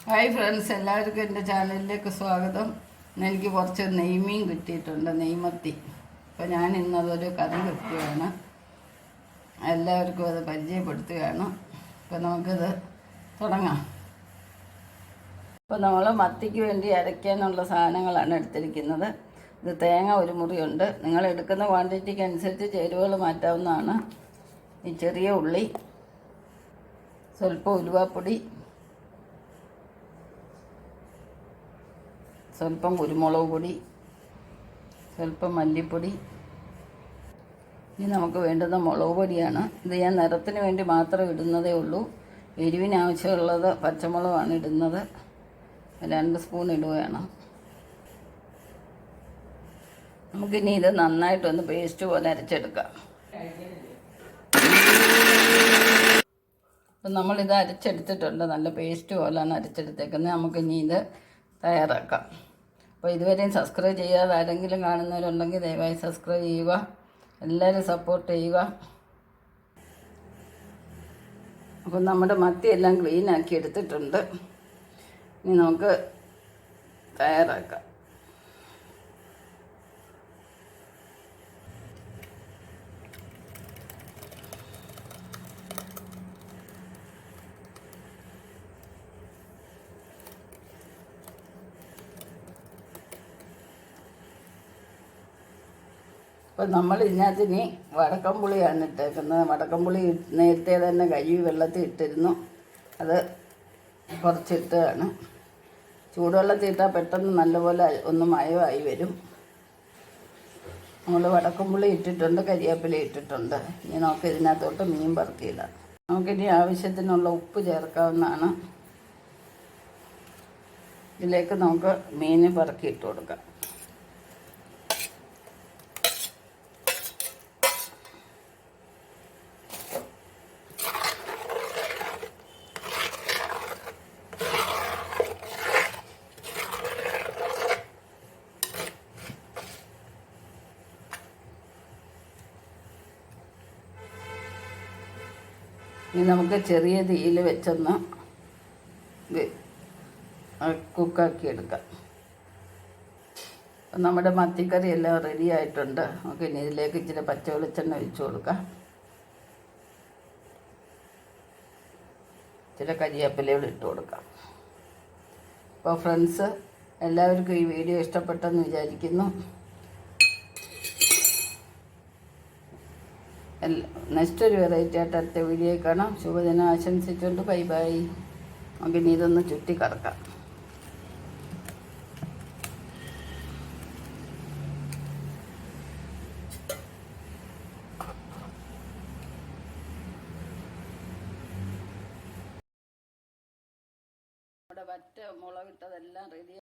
Hi friends, എല്ലാവർക്കും എൻ്റെ ചാനലിലേക്ക് സ്വാഗതം. എനിക്ക് കുറച്ച് നെയ്മീൻ കിട്ടിയിട്ടുണ്ട്, നെയ്മത്തി. അപ്പോൾ ഞാൻ ഇന്നതൊരു കറി വെക്കുകയാണ്, എല്ലാവർക്കും അത് പരിചയപ്പെടുത്തുകയാണ്. അപ്പോൾ നമുക്കിത് തുടങ്ങാം. അപ്പോൾ നമ്മൾ മത്തിക്ക് വേണ്ടി അരയ്ക്കാനുള്ള സാധനങ്ങളാണ് എടുത്തിരിക്കുന്നത്. ഇത് തേങ്ങ ഒരു മുറിയുണ്ട്. നിങ്ങൾ എടുക്കുന്ന ക്വാണ്ടിറ്റിക്ക് അനുസരിച്ച് ചേരുവകൾ മാറ്റാവുന്നതാണ്. ഈ ചെറിയ ഉള്ളി, സ്വല്പം ഉലുവാപ്പൊടി, സ്വല്പം കുരുമുളക് പൊടി, സ്വല്പം മല്ലിപ്പൊടി. ഇനി നമുക്ക് വേണ്ടുന്ന മുളക് പൊടിയാണ്. ഇത് ഞാൻ നിറത്തിന് വേണ്ടി മാത്രം ഇടുന്നതേ ഉള്ളൂ. എരിവിന് ആവശ്യമുള്ളത് പച്ചമുളകാണ് ഇടുന്നത്. 2 സ്പൂൺ ഇടുകയാണ്. നമുക്കിനി ഇത് നന്നായിട്ടൊന്ന് പേസ്റ്റ് പോലെ അരച്ചെടുക്കാം. അപ്പം നമ്മളിത് അരച്ചെടുത്തിട്ടുണ്ട്, നല്ല പേസ്റ്റ് പോലെയാണ് അരച്ചെടുത്തേക്കുന്നത്. നമുക്കിനി ഇത് തയ്യാറാക്കാം. അപ്പോൾ ഇതുവരെയും സബ്സ്ക്രൈബ് ചെയ്യാതെ ആരെങ്കിലും കാണുന്നവരുണ്ടെങ്കിൽ ദയവായി സബ്സ്ക്രൈബ് ചെയ്യുക. എല്ലാവരും സപ്പോർട്ട് ചെയ്യുക. അപ്പോൾ നമ്മുടെ മത്തിയെല്ലാം ക്ലീനാക്കി എടുത്തിട്ടുണ്ട്. ഇനി നമുക്ക് തയ്യാറാക്കാം. അപ്പോൾ നമ്മൾ ഇതിനകത്തിന് വടക്കംപുളിയാണ് ഇട്ടേക്കുന്നത്. വടക്കംപുളി നേരത്തെ തന്നെ കഴുകി വെള്ളത്തിൽ ഇട്ടിരുന്നു. അത് കുറച്ചിട്ടാണ്. ചൂടുവെള്ളത്തിൽ ഇട്ടാൽ പെട്ടെന്ന് നല്ലപോലെ ഒന്ന് മയമായി വരും. നമ്മൾ വടക്കംപുളി ഇട്ടിട്ടുണ്ട്, കരിവേപ്പില ഇട്ടിട്ടുണ്ട്. ഇനി നമുക്ക് ഇതിനകത്തോട്ട് മീൻ പറത്തിയിടാം. നമുക്കിനി ആവശ്യത്തിനുള്ള ഉപ്പ് ചേർക്കാവുന്നതാണ്. ഇതിലേക്ക് നമുക്ക് മീൻ പറക്കി ഇട്ട് കൊടുക്കാം. ഇനി നമുക്ക് ചെറിയ തീയിൽ വെച്ചൊന്ന് കുക്കാക്കി എടുക്കാം. അപ്പം നമ്മുടെ മത്തിക്കറി എല്ലാം റെഡി ആയിട്ടുണ്ട്. നമുക്ക് ഇനി ഇതിലേക്ക് ഇച്ചിരി പച്ച വെളിച്ചെണ്ണ ഒഴിച്ചു കൊടുക്കാം. ഇച്ചിരി കരിവേപ്പിലയോട് ഇട്ട് കൊടുക്കാം. അപ്പോൾ ഫ്രണ്ട്സ്, എല്ലാവർക്കും ഈ വീഡിയോ ഇഷ്ടപ്പെട്ടെന്ന് വിചാരിക്കുന്നു. നെക്സ്റ്റ് ഒരു വെറൈറ്റി ആയിട്ട് അടുത്ത വീഡിയോ കാണാം. ശുഭദിനം ആശംസിച്ചുകൊണ്ട് ബൈ ബൈ. നമുക്കിനി ഇതൊന്ന് ചുറ്റി കറക്കാം. നമ്മുടെ വറ്റ മുളകിട്ടതെല്ലാം റെഡി.